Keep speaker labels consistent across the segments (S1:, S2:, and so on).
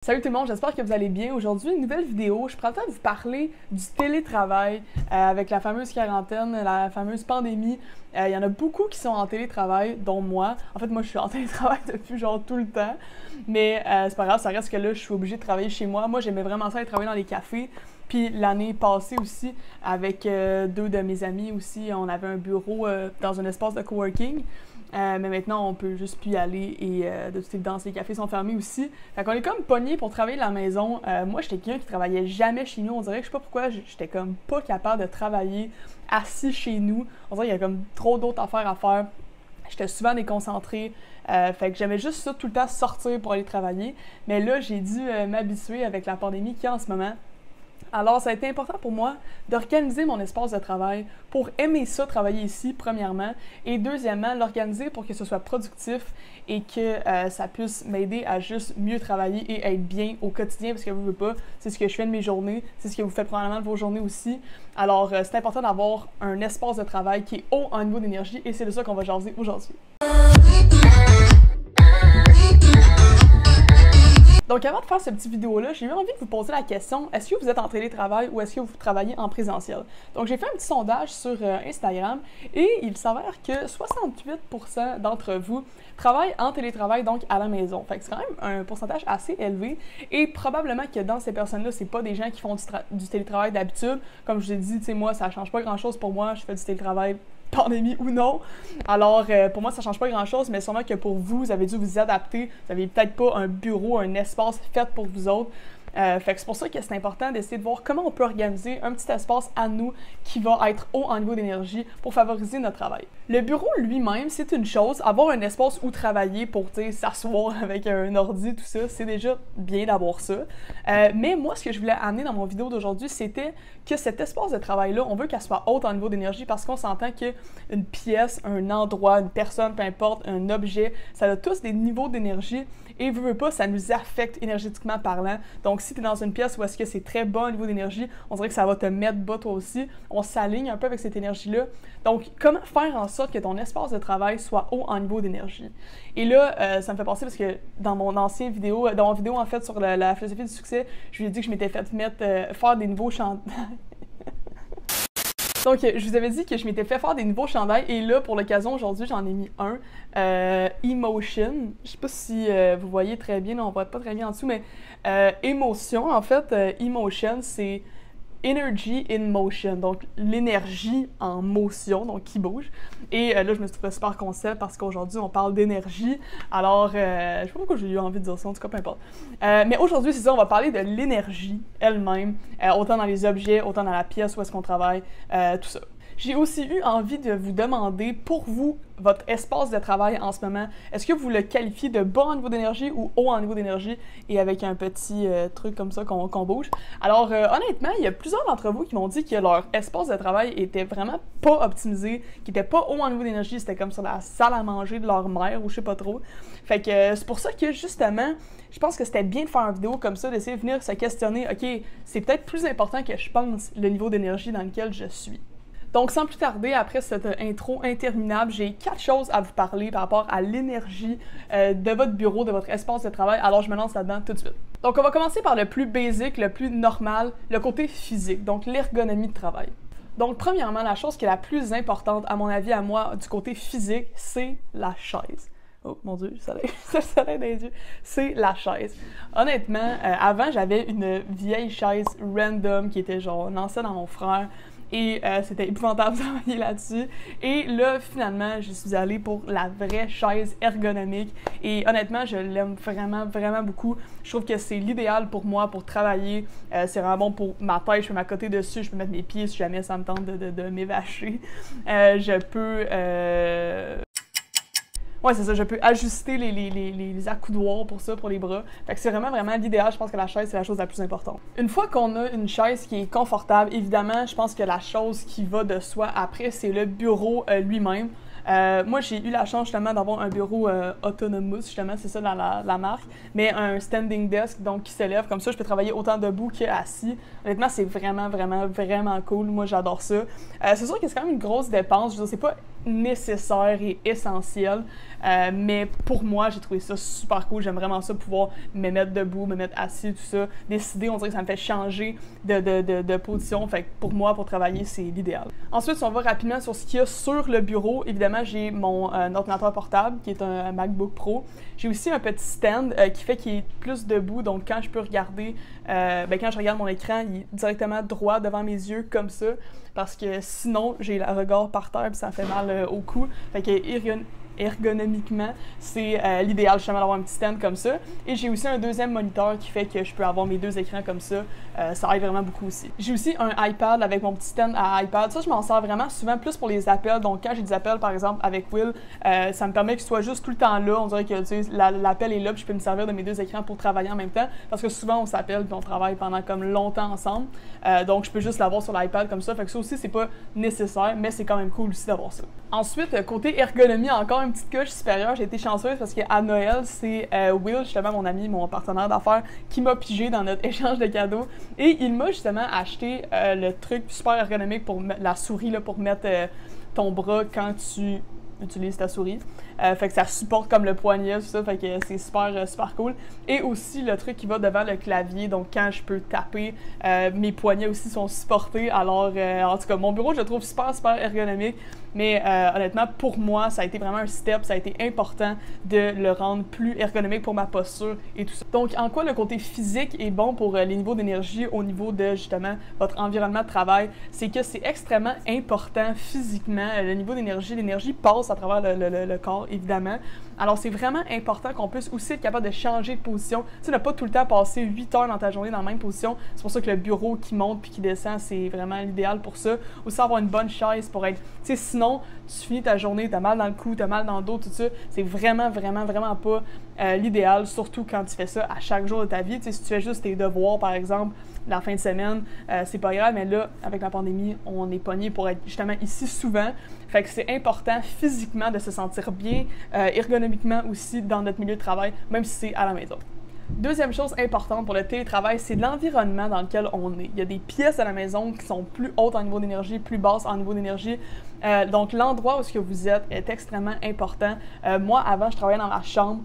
S1: Salut tout le monde, j'espère que vous allez bien. Aujourd'hui, une nouvelle vidéo. Je prends le temps de vous parler du télétravail avec la fameuse quarantaine, la fameuse pandémie. Il y en a beaucoup qui sont en télétravail, dont moi. En fait, moi, je suis en télétravail depuis genre tout le temps. Mais c'est pas grave, ça reste que là, je suis obligée de travailler chez moi. Moi, j'aimais vraiment ça aller travailler dans les cafés. Puis l'année passée aussi, avec deux de mes amis aussi, on avait un bureau dans un espace de coworking. Mais maintenant, on peut juste plus y aller et de toute évidence, les cafés sont fermés aussi. Fait qu'on est comme pognés pour travailler de la maison. Moi, j'étais quelqu'un qui travaillait jamais chez nous. On dirait que je sais pas pourquoi, j'étais comme pas capable de travailler assis chez nous. On dirait qu'il y a comme trop d'autres affaires à faire. J'étais souvent déconcentrée. Fait que j'aimais juste ça tout le temps sortir pour aller travailler. Mais là, j'ai dû m'habituer avec la pandémie qu'il y a en ce moment. Alors, ça a été important pour moi d'organiser mon espace de travail pour aimer ça, travailler ici, premièrement, et deuxièmement, l'organiser pour que ce soit productif et que ça puisse m'aider à juste mieux travailler et être bien au quotidien, parce que vous ne voulez pas, c'est ce que je fais de mes journées, c'est ce que vous faites probablement de vos journées aussi. Alors, c'est important d'avoir un espace de travail qui est haut en niveau d'énergie et c'est de ça qu'on va jaser aujourd'hui. Donc avant de faire cette petite vidéo-là, j'ai eu envie de vous poser la question, est-ce que vous êtes en télétravail ou est-ce que vous travaillez en présentiel? Donc j'ai fait un petit sondage sur Instagram et il s'avère que 68% d'entre vous travaillent en télétravail, donc à la maison. Fait que c'est quand même un pourcentage assez élevé et probablement que dans ces personnes-là, c'est pas des gens qui font du télétravail d'habitude. Comme je vous ai dit, tu sais, moi, ça change pas grand-chose pour moi, je fais du télétravail pandémie ou non. Alors, pour moi, ça change pas grand-chose, mais sûrement que pour vous, vous avez dû vous adapter. Vous n'avez peut-être pas un bureau, un espace fait pour vous autres. Fait que c'est pour ça que c'est important d'essayer de voir comment on peut organiser un petit espace à nous qui va être haut en niveau d'énergie pour favoriser notre travail. Le bureau lui-même, c'est une chose. Avoir un espace où travailler pour s'asseoir avec un ordi, tout ça, c'est déjà bien d'avoir ça. Mais moi, ce que je voulais amener dans mon vidéo d'aujourd'hui, c'était que cet espace de travail-là, on veut qu'elle soit haute en niveau d'énergie parce qu'on s'entend qu'une pièce, un endroit, une personne, peu importe, un objet, ça a tous des niveaux d'énergie et veut pas, ça nous affecte énergétiquement parlant. Donc, si tu es dans une pièce où est-ce que c'est très bas au niveau d'énergie, on dirait que ça va te mettre bas toi aussi. On s'aligne un peu avec cette énergie-là. Donc, comment faire en sorte que ton espace de travail soit haut en niveau d'énergie? Et là, ça me fait penser parce que dans mon ancienne vidéo, dans mon vidéo en fait sur la philosophie du succès, je lui ai dit que je m'étais fait faire des nouveaux chandails. Donc, je vous avais dit que je m'étais fait faire des nouveaux chandails et là, pour l'occasion, aujourd'hui, j'en ai mis un, Emotion. Je sais pas si vous voyez très bien, là, on voit pas très bien en dessous, mais émotion, en fait, Emotion, c'est Energy in Motion, donc l'énergie en motion, donc qui bouge. Et là, je me suis trouvé super concept parce qu'aujourd'hui, on parle d'énergie. Alors, je sais pas pourquoi j'ai eu envie de dire ça, en tout cas, peu importe. Mais aujourd'hui, c'est ça, on va parler de l'énergie elle-même, autant dans les objets, autant dans la pièce où est-ce qu'on travaille, tout ça. J'ai aussi eu envie de vous demander, pour vous, votre espace de travail en ce moment, est-ce que vous le qualifiez de bas en niveau d'énergie ou haut en niveau d'énergie et avec un petit truc comme ça qu'on bouge? Alors, honnêtement, il y a plusieurs d'entre vous qui m'ont dit que leur espace de travail était vraiment pas optimisé, qui était pas haut en niveau d'énergie, c'était comme sur la salle à manger de leur mère ou je sais pas trop. Fait que c'est pour ça que, justement, je pense que c'était bien de faire une vidéo comme ça, d'essayer de venir se questionner, OK, c'est peut-être plus important que je pense le niveau d'énergie dans lequel je suis. Donc, sans plus tarder, après cette intro interminable, j'ai 4 choses à vous parler par rapport à l'énergie de votre bureau, de votre espace de travail. Alors, je me lance là-dedans tout de suite. Donc, on va commencer par le plus basique, le plus normal, le côté physique, donc l'ergonomie de travail. Donc, premièrement, la chose qui est la plus importante, à mon avis, à moi, du côté physique, c'est la chaise. Oh mon Dieu, ça l'a dans les yeux. C'est la chaise. Honnêtement, avant, j'avais une vieille chaise random qui était genre lancée dans mon frère. Et c'était épouvantable de travailler là-dessus. Et là, finalement, je suis allée pour la vraie chaise ergonomique. Et honnêtement, je l'aime vraiment, vraiment beaucoup. Je trouve que c'est l'idéal pour moi pour travailler. C'est vraiment bon pour ma tête. Je peux m'accoter dessus. Je peux mettre mes pieds si jamais ça me tente de m'évacher. Je peux... Ouais, c'est ça, je peux ajuster les accoudoirs pour ça, pour les bras. Fait que c'est vraiment, vraiment l'idéal. Je pense que la chaise, c'est la chose la plus importante. Une fois qu'on a une chaise qui est confortable, évidemment, je pense que la chose qui va de soi après, c'est le bureau lui-même. Moi, j'ai eu la chance justement d'avoir un bureau autonomous, justement, c'est ça dans la marque, mais un standing desk, donc qui se lève. Comme ça, je peux travailler autant debout qu'assis. Honnêtement, c'est vraiment, vraiment, vraiment cool. Moi, j'adore ça. C'est sûr que c'est quand même une grosse dépense. Je veux dire, c'est pas nécessaire et essentiel. Mais pour moi, j'ai trouvé ça super cool. J'aime vraiment ça, pouvoir me mettre debout, me mettre assis, tout ça. Décider, on dirait que ça me fait changer de position. Fait que pour moi, pour travailler, c'est l'idéal. Ensuite, si on va rapidement sur ce qu'il y a sur le bureau, évidemment, j'ai mon ordinateur portable qui est un MacBook Pro. J'ai aussi un petit stand qui fait qu'il est plus debout. Donc, quand je peux regarder, quand je regarde mon écran, il est directement droit devant mes yeux comme ça. Parce que sinon, j'ai le regard par terre et ça fait mal au cou. Fait que ergonomiquement, c'est l'idéal justement d'avoir un petit stand comme ça. Et j'ai aussi un deuxième moniteur qui fait que je peux avoir mes deux écrans comme ça. Ça aide vraiment beaucoup aussi. J'ai aussi un iPad avec mon petit stand à iPad. Ça, je m'en sers vraiment souvent plus pour les appels. Donc, quand j'ai des appels, par exemple, avec Will, ça me permet qu'il soit juste tout le temps là. On dirait que l'appel est là, puis je peux me servir de mes deux écrans pour travailler en même temps. Parce que souvent, on s'appelle puis on travaille pendant comme longtemps ensemble. Donc, je peux juste l'avoir sur l'iPad comme ça. Fait que ça aussi, c'est pas nécessaire, mais c'est quand même cool aussi d'avoir ça. Ensuite, côté ergonomie, encore une petite coche supérieure. J'ai été chanceuse parce qu'à Noël, c'est Will, justement mon ami, mon partenaire d'affaires, qui m'a pigé dans notre échange de cadeaux. Et il m'a justement acheté le truc super ergonomique pour la souris, là, pour mettre ton bras quand tu utilises ta souris. Fait que ça supporte comme le poignet, tout ça, fait que c'est super cool. Et aussi le truc qui va devant le clavier, donc quand je peux taper, mes poignets aussi sont supportés. Alors, en tout cas, mon bureau, je le trouve super ergonomique. Mais honnêtement, pour moi, ça a été vraiment un step, ça a été important de le rendre plus ergonomique pour ma posture et tout ça. Donc, en quoi le côté physique est bon pour les niveaux d'énergie au niveau de, justement, votre environnement de travail, c'est que c'est extrêmement important physiquement. Le niveau d'énergie, l'énergie passe à travers le corps, évidemment. Alors, c'est vraiment important qu'on puisse aussi être capable de changer de position. Tu sais, ne pas tout le temps passer 8 heures dans ta journée dans la même position. C'est pour ça que le bureau qui monte puis qui descend, c'est vraiment l'idéal pour ça. Aussi, avoir une bonne chaise pour être... Tu sais, sinon, tu finis ta journée, tu as mal dans le cou, tu as mal dans le dos, tout ça. C'est vraiment pas l'idéal, surtout quand tu fais ça à chaque jour de ta vie. Tu sais, si tu fais juste tes devoirs, par exemple, la fin de semaine, c'est pas grave, mais là, avec la pandémie, on est pogné pour être justement ici souvent. Fait que c'est important physiquement de se sentir bien, ergonomiquement aussi dans notre milieu de travail, même si c'est à la maison. Deuxième chose importante pour le télétravail, c'est l'environnement dans lequel on est. Il y a des pièces à la maison qui sont plus hautes en niveau d'énergie, plus basses en niveau d'énergie. Donc, l'endroit où ce que vous êtes est extrêmement important. Moi, avant, je travaillais dans ma chambre.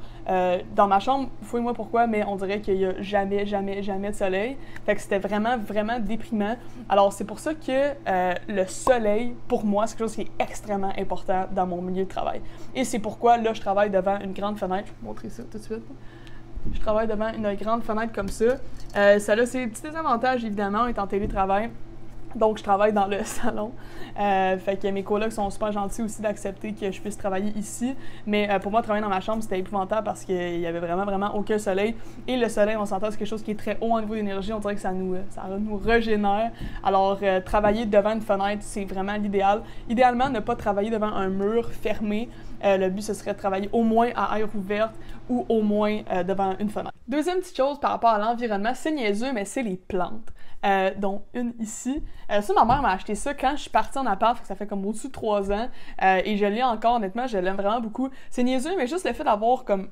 S1: Dans ma chambre, fouille-moi pourquoi, mais on dirait qu'il n'y a jamais de soleil. Fait que c'était vraiment déprimant. Alors, c'est pour ça que le soleil, pour moi, c'est quelque chose qui est extrêmement important dans mon milieu de travail. Et c'est pourquoi, là, je travaille devant une grande fenêtre. Je vais vous montrer ça tout de suite. Je travaille devant une grande fenêtre comme ça. Ça a ses petits désavantages, évidemment, en étant télétravail. Donc, je travaille dans le salon. Fait que mes colocs sont super gentils aussi d'accepter que je puisse travailler ici. Mais pour moi, travailler dans ma chambre, c'était épouvantable parce qu'il y avait vraiment aucun soleil. Et le soleil, on s'entend, c'est quelque chose qui est très haut en niveau d'énergie. On dirait que ça nous régénère. Alors, travailler devant une fenêtre, c'est vraiment l'idéal. Idéalement, ne pas travailler devant un mur fermé. Le but, ce serait de travailler au moins à air ouverte ou au moins devant une fenêtre. Deuxième petite chose par rapport à l'environnement, c'est niaiseux, mais c'est les plantes. Dont une ici. Ça, ma mère m'a acheté ça quand je suis partie en appart, ça fait comme au-dessus de 3 ans. Et je l'ai encore, honnêtement, je l'aime vraiment beaucoup. C'est niaiseux, mais juste le fait d'avoir comme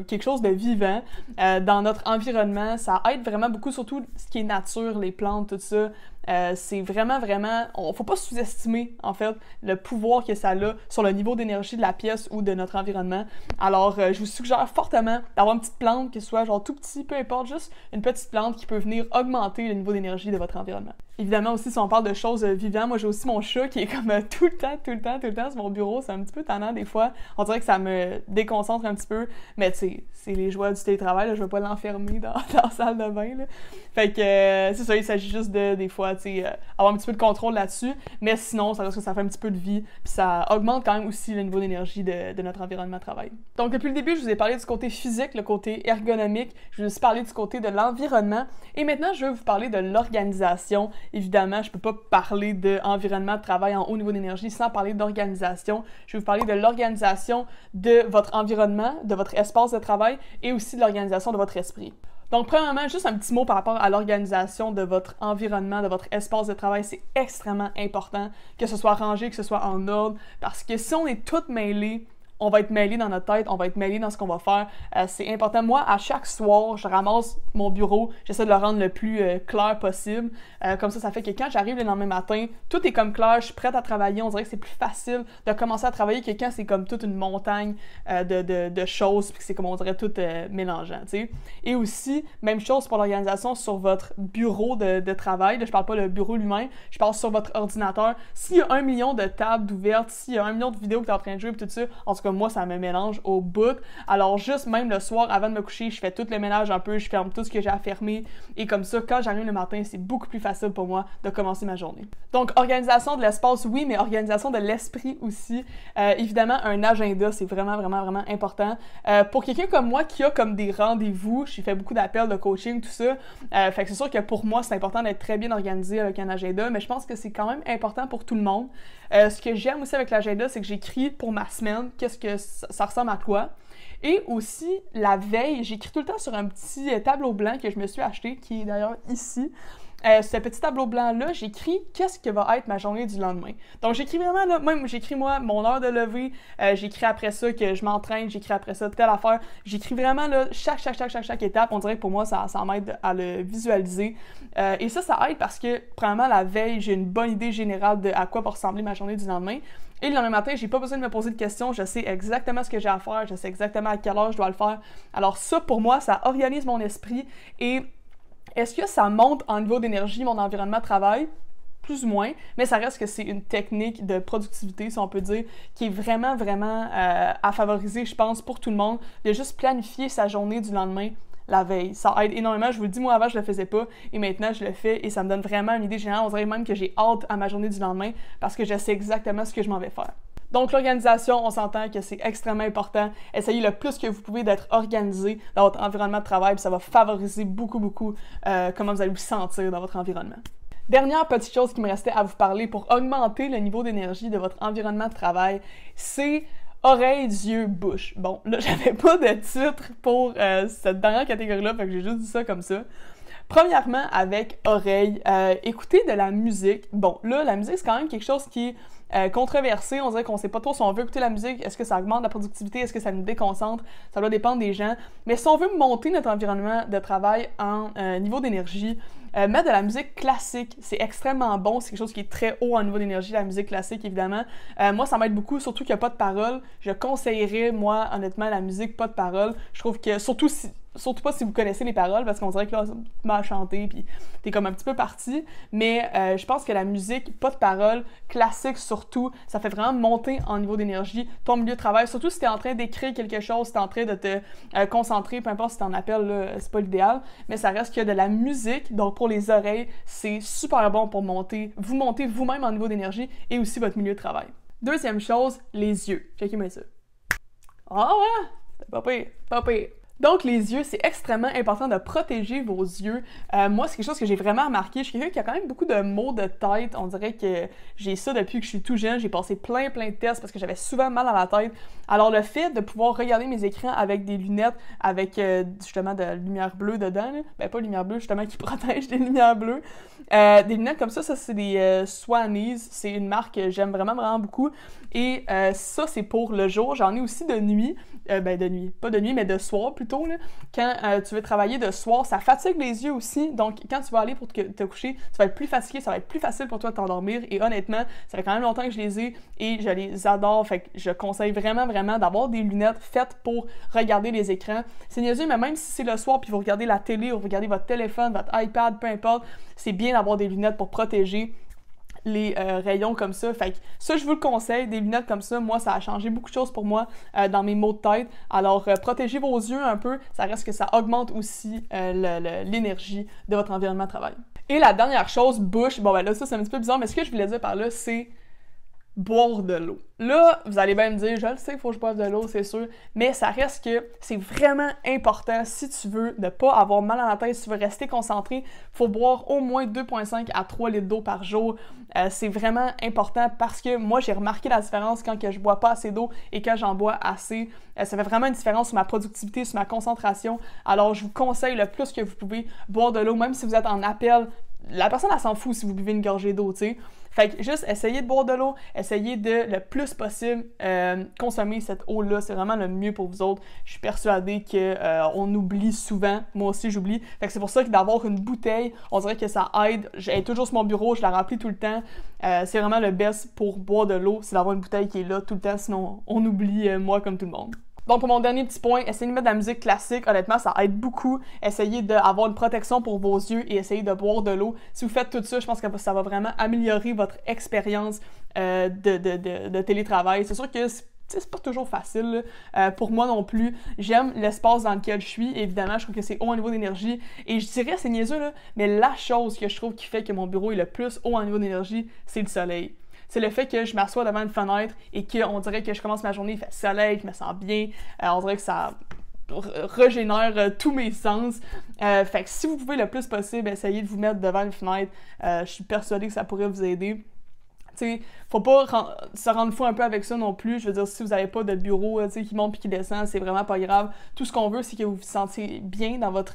S1: quelque chose de vivant dans notre environnement, ça aide vraiment beaucoup, surtout ce qui est nature, les plantes, tout ça. C'est vraiment, faut pas sous-estimer, en fait, le pouvoir que ça a sur le niveau d'énergie de la pièce ou de notre environnement. Alors, je vous suggère fortement d'avoir une petite plante, que ce soit genre tout petit, peu importe, juste une petite plante qui peut venir augmenter le niveau d'énergie de votre environnement. Évidemment aussi, si on parle de choses vivantes, moi j'ai aussi mon chat qui est comme tout le temps sur mon bureau. C'est un petit peu tannant des fois. On dirait que ça me déconcentre un petit peu, mais tu sais, c'est les joies du télétravail, là, je vais pas l'enfermer dans la salle de bain, là. Fait que c'est ça, il s'agit juste de, des fois, tu sais, avoir un petit peu de contrôle là-dessus, mais sinon, ça reste que ça fait un petit peu de vie, puis ça augmente quand même aussi le niveau d'énergie de notre environnement de travail. Donc depuis le début, je vous ai parlé du côté physique, le côté ergonomique, je vous ai aussi parlé du côté de l'environnement, et maintenant, je vais vous parler de l'organisation. Évidemment, je peux pas parler d'environnement de travail en haut niveau d'énergie sans parler d'organisation. Je vais vous parler de l'organisation de votre environnement, de votre espace de travail, et aussi de l'organisation de votre esprit. Donc, premièrement, juste un petit mot par rapport à l'organisation de votre environnement, de votre espace de travail. C'est extrêmement important que ce soit rangé, que ce soit en ordre, parce que si on est toutes mêlées, on va être mêlé dans notre tête, on va être mêlé dans ce qu'on va faire. C'est important. Moi, à chaque soir, je ramasse mon bureau, j'essaie de le rendre le plus clair possible. Comme ça fait que quand j'arrive le lendemain matin, tout est comme clair, je suis prête à travailler. On dirait que c'est plus facile de commencer à travailler que quand c'est comme toute une montagne de choses, puis que c'est comme on dirait tout mélangeant, tu sais. Et aussi, même chose pour l'organisation sur votre bureau de travail. Là, je parle pas le bureau lui-même, je parle sur votre ordinateur. S'il y a 1 million de tables ouvertes, s'il y a 1 million de vidéos que tu es en train de jouer, puis tout ça, en tout cas, moi, ça me mélange au bout. Alors, juste même le soir, avant de me coucher, je fais tout le ménage un peu, je ferme tout ce que j'ai à fermer. Et comme ça, quand j'arrive le matin, c'est beaucoup plus facile pour moi de commencer ma journée. Donc, organisation de l'espace, oui, mais organisation de l'esprit aussi. Évidemment, un agenda, c'est vraiment, vraiment, vraiment important. Pour quelqu'un comme moi qui a comme des rendez-vous, j'ai fait beaucoup d'appels de coaching, tout ça. Fait que c'est sûr que pour moi, c'est important d'être très bien organisé avec un agenda, mais je pense que c'est quand même important pour tout le monde. Ce que j'aime aussi avec l'agenda, c'est que j'écris pour ma semaine, qu'est-ce que ça ressemble à quoi. Et aussi, la veille, j'écris tout le temps sur un petit tableau blanc que je me suis acheté, qui est d'ailleurs ici. Ce petit tableau blanc-là, j'écris qu'est-ce que va être ma journée du lendemain. Donc, j'écris vraiment, là, même j'écris moi mon heure de lever, j'écris après ça que je m'entraîne, j'écris après ça telle affaire. J'écris vraiment là, chaque étape. On dirait que pour moi, ça m'aide à le visualiser. Et ça aide parce que, premièrement, la veille, j'ai une bonne idée générale de à quoi va ressembler ma journée du lendemain. Et le lendemain matin, j'ai pas besoin de me poser de questions, je sais exactement ce que j'ai à faire, je sais exactement à quelle heure je dois le faire. Alors ça, pour moi, ça organise mon esprit. Et est-ce que ça monte en niveau d'énergie mon environnement de travail? Plus ou moins, mais ça reste que c'est une technique de productivité, si on peut dire, qui est vraiment, vraiment à favoriser, je pense, pour tout le monde, de juste planifier sa journée du lendemain la veille. Ça aide énormément. Je vous le dis, moi, avant, je le faisais pas, et maintenant, je le fais, et ça me donne vraiment une idée générale. On dirait même que j'ai hâte à ma journée du lendemain, parce que je sais exactement ce que je m'en vais faire. Donc, l'organisation, on s'entend que c'est extrêmement important. Essayez le plus que vous pouvez d'être organisé dans votre environnement de travail, puis ça va favoriser beaucoup, beaucoup comment vous allez vous sentir dans votre environnement. Dernière petite chose qui me restait à vous parler pour augmenter le niveau d'énergie de votre environnement de travail, c'est oreilles, yeux, bouche. Bon, là, j'avais pas de titre pour cette dernière catégorie-là, fait que j'ai juste dit ça comme ça. Premièrement, avec oreilles, écouter de la musique. Bon, là, la musique, c'est quand même quelque chose qui est controversé. On dirait qu'on sait pas trop si on veut écouter la musique. Est-ce que ça augmente la productivité? Est-ce que ça nous déconcentre? Ça doit dépendre des gens. Mais si on veut monter notre environnement de travail en niveau d'énergie, mettre de la musique classique, c'est extrêmement bon. C'est quelque chose qui est très haut en niveau d'énergie, la musique classique, évidemment. Moi, ça m'aide beaucoup, surtout qu'il n'y a pas de paroles. Je conseillerais, moi, honnêtement, la musique pas de paroles. Je trouve que, surtout pas si vous connaissez les paroles, parce qu'on dirait que là, tu m'as chanté, puis t'es comme un petit peu parti. Mais je pense que la musique, pas de paroles, classique surtout, ça fait vraiment monter en niveau d'énergie ton milieu de travail. Surtout si t'es en train d'écrire quelque chose, si t'es en train de te concentrer, peu importe si t'en appelles, là, c'est pas l'idéal, mais ça reste que de la musique. Donc pour les oreilles, c'est super bon pour monter vous-même en niveau d'énergie et aussi votre milieu de travail. Deuxième chose, les yeux. Checkez-moi ça. Ah ouais! Pas pire, pas pire. Donc, les yeux, c'est extrêmement important de protéger vos yeux. Moi, c'est quelque chose que j'ai vraiment remarqué. Je suis quelqu'un qui a quand même beaucoup de maux de tête. On dirait que j'ai ça depuis que je suis tout jeune. J'ai passé plein de tests parce que j'avais souvent mal à la tête. Alors, le fait de pouvoir regarder mes écrans avec des lunettes, avec justement de la lumière bleue dedans, là. Ben pas lumière bleue, justement, qui protège des lumières bleues. Des lunettes comme ça c'est des Swannies. C'est une marque que j'aime vraiment, vraiment beaucoup. Et ça, c'est pour le jour. J'en ai aussi de nuit. De nuit. Pas de nuit, mais de soir plutôt. Là. Quand tu veux travailler de soir, ça fatigue les yeux aussi. Donc, quand tu vas aller pour te coucher, tu vas être plus fatigué, ça va être plus facile pour toi de t'endormir. Et honnêtement, ça fait quand même longtemps que je les ai et je les adore. Fait que je conseille vraiment, vraiment d'avoir des lunettes faites pour regarder les écrans. C'est niaiseux, mais même si c'est le soir puis vous regardez la télé ou vous regardez votre téléphone, votre iPad, peu importe, c'est bien d'avoir des lunettes pour protéger les rayons comme ça. Fait que ça, je vous le conseille, des lunettes comme ça. Moi, ça a changé beaucoup de choses pour moi dans mes maux de tête. Alors, protégez vos yeux un peu. Ça reste que ça augmente aussi l'énergie de votre environnement de travail. Et la dernière chose, bouche. Bon, ben là, ça, c'est un petit peu bizarre, mais ce que je voulais dire par là, c'est boire de l'eau. Là, vous allez bien me dire, je le sais, il faut que je boive de l'eau, c'est sûr, mais ça reste que c'est vraiment important si tu veux ne pas avoir mal à la tête, si tu veux rester concentré, il faut boire au moins 2,5 à 3 litres d'eau par jour. C'est vraiment important parce que moi, j'ai remarqué la différence quand que je bois pas assez d'eau et quand j'en bois assez. Ça fait vraiment une différence sur ma productivité, sur ma concentration. Alors, je vous conseille le plus que vous pouvez boire de l'eau, même si vous êtes en appel. la personne, elle s'en fout si vous buvez une gorgée d'eau, tu sais. Fait que juste essayez de boire de l'eau, essayez de le plus possible consommer cette eau-là, c'est vraiment le mieux pour vous autres. Je suis persuadée qu'on oublie souvent, moi aussi j'oublie. Fait que c'est pour ça que d'avoir une bouteille, on dirait que ça aide. Elle est toujours sur mon bureau, je la remplis tout le temps. C'est vraiment le best pour boire de l'eau, c'est d'avoir une bouteille qui est là tout le temps, sinon on oublie moi comme tout le monde. Donc, pour mon dernier petit point, essayez de mettre de la musique classique. Honnêtement, ça aide beaucoup. Essayez d'avoir une protection pour vos yeux et essayez de boire de l'eau. Si vous faites tout ça, je pense que ça va vraiment améliorer votre expérience de télétravail. C'est sûr que c'est pas toujours facile. Pour moi non plus. J'aime l'espace dans lequel je suis. Évidemment, je trouve que c'est haut en niveau d'énergie. Et je dirais, c'est niaiseux, là, mais la chose que je trouve qui fait que mon bureau est le plus haut en niveau d'énergie, c'est le soleil. C'est le fait que je m'assois devant une fenêtre et qu'on dirait que je commence ma journée, il fait soleil, je me sens bien. On dirait que ça régénère tous mes sens. Fait que si vous pouvez le plus possible, essayez de vous mettre devant une fenêtre. Je suis persuadée que ça pourrait vous aider. T'sais, faut pas se rendre fou un peu avec ça non plus. Je veux dire, si vous n'avez pas de bureau qui monte puis qui descend, c'est vraiment pas grave. Tout ce qu'on veut, c'est que vous vous sentiez bien dans votre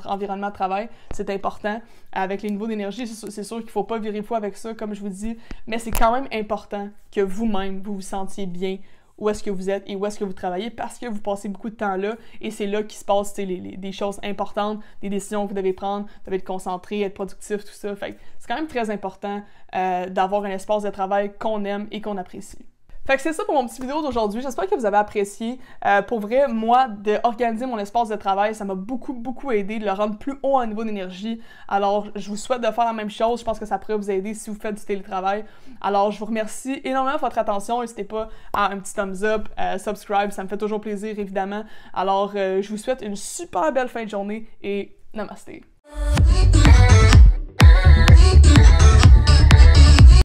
S1: environnement de travail. C'est important. Avec les niveaux d'énergie, c'est sûr qu'il faut pas virer fou avec ça, comme je vous dis. Mais c'est quand même important que vous-même, vous vous sentiez bien où est-ce que vous êtes et où est-ce que vous travaillez parce que vous passez beaucoup de temps là et c'est là qu'il se passe des choses importantes, des décisions que vous devez prendre, vous devez être concentré, être productif, tout ça. Fait que c'est quand même très important d'avoir un espace de travail qu'on aime et qu'on apprécie. Fait que c'est ça pour mon petit vidéo d'aujourd'hui. J'espère que vous avez apprécié. Pour vrai, moi, d'organiser mon espace de travail, ça m'a beaucoup aidé de le rendre plus haut en niveau d'énergie. Alors, je vous souhaite de faire la même chose. Je pense que ça pourrait vous aider si vous faites du télétravail. Alors, je vous remercie énormément de votre attention. N'hésitez pas à un petit thumbs up, subscribe, ça me fait toujours plaisir, évidemment. Alors, je vous souhaite une super belle fin de journée et namasté.